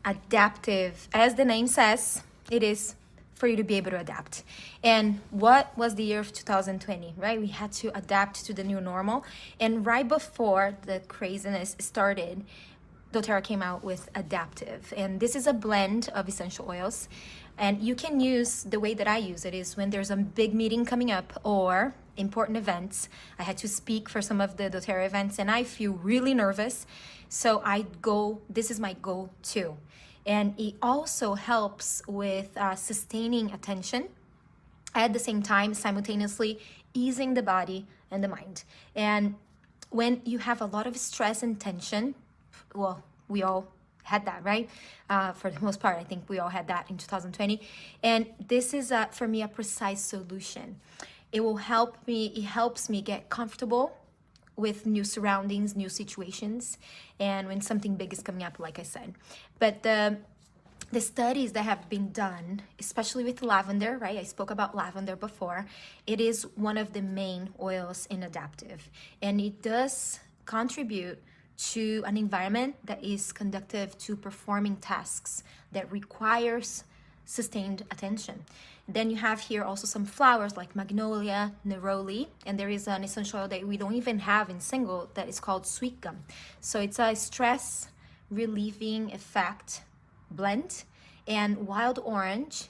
adaptive. As the name says, it is for you to be able to adapt. And what was the year of 2020, right? We had to adapt to the new normal. And right before the craziness started, doTERRA came out with Adaptive. And this is a blend of essential oils. And you can use, the way that I use it is when there's a big meeting coming up or important events. I had to speak for some of the doTERRA events and I feel really nervous. So this is my go-to. And it also helps with sustaining attention at the same time, simultaneously easing the body and the mind. And when you have a lot of stress and tension, well, we all had that, right? For the most part, I think we all had that in 2020. And this is, for me, a precise solution. It helps me get comfortable with new surroundings, new situations, and when something big is coming up, like I said. But the studies that have been done, especially with lavender, right? I spoke about lavender before. It is one of the main oils in Adaptive, and it does contribute to an environment that is conducive to performing tasks that requires sustained attention. Then you have here also some flowers like magnolia, neroli, and there is an essential oil that we don't even have in single that is called sweet gum. So it's a stress relieving effect blend, and wild orange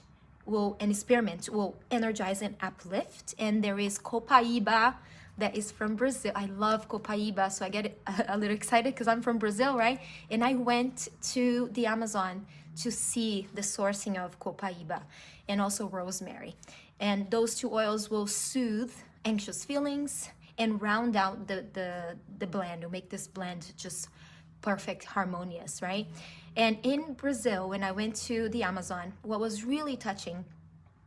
and spearmint will energize and uplift. And there is copaíba that is from Brazil. I love copaíba, so I get a little excited because I'm from Brazil, right? And I went to the Amazon to see the sourcing of copaíba and also rosemary. And those two oils will soothe anxious feelings and round out the blend, to make this blend just perfect, harmonious, right? And in Brazil, when I went to the Amazon, what was really touching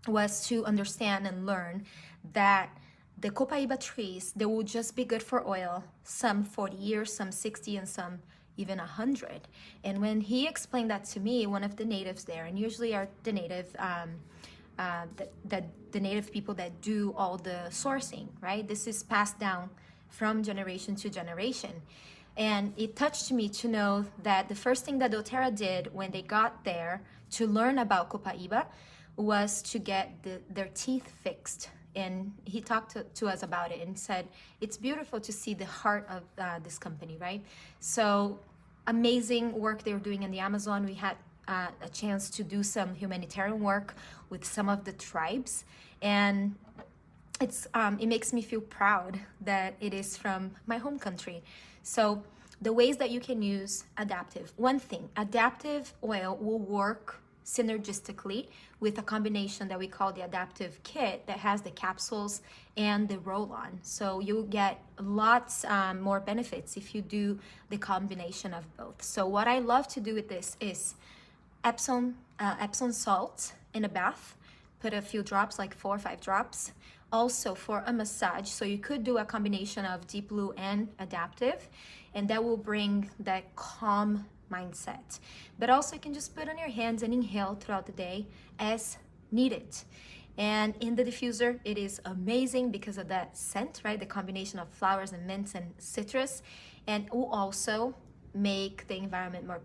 was to understand and learn that the copaíba trees, they will just be good for oil, some 40 years, some 60, and some even 100. And when he explained that to me, one of the natives there, and usually are the native, the native people that do all the sourcing, right? This is passed down from generation to generation. And it touched me to know that the first thing that doTERRA did when they got there to learn about copaíba was to get their teeth fixed. And he talked to us about it and said, it's beautiful to see the heart of this company, right? So amazing work they were doing in the Amazon. We had a chance to do some humanitarian work with some of the tribes. And it makes me feel proud that it is from my home country. So the ways that you can use Adaptive. One thing, Adaptive oil will work synergistically with a combination that we call the Adaptive Kit that has the capsules and the roll-on. So you'll get lots more benefits if you do the combination of both. So what I love to do with this is Epsom salt in a bath, put a few drops, like 4 or 5 drops. Also for a massage, so you could do a combination of Deep Blue and Adaptive, and that will bring that calm mindset. But also you can just put on your hands and inhale throughout the day as needed. And in the diffuser, it is amazing because of that scent, right? The combination of flowers and mints and citrus, and it will also make the environment more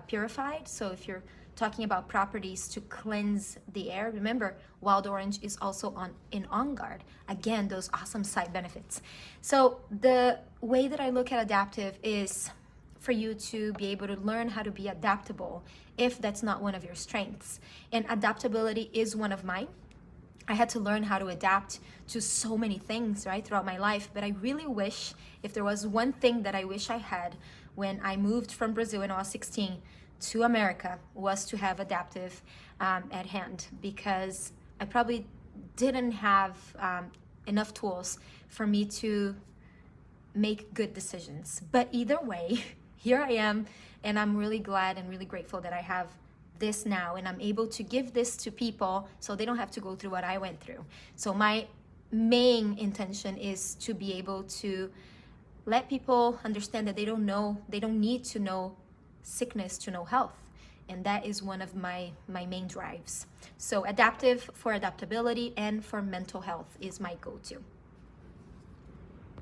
purified. So if you're talking about properties to cleanse the air, remember wild orange is also On Guard. Again, those awesome side benefits. So the way that I look at Adaptive is for you to be able to learn how to be adaptable if that's not one of your strengths. And adaptability is one of mine. I had to learn how to adapt to so many things, right, throughout my life. But I really wish, if there was one thing that I wish I had when I moved from Brazil when I was 16 to America, was to have Adaptive at hand, because I probably didn't have enough tools for me to make good decisions. But either way, here I am, and I'm really glad and really grateful that I have this now, and I'm able to give this to people so they don't have to go through what I went through. So my main intention is to be able to let people understand that they don't need to know sickness to know health. And that is one of my main drives. So Adaptive for adaptability and for mental health is my go-to.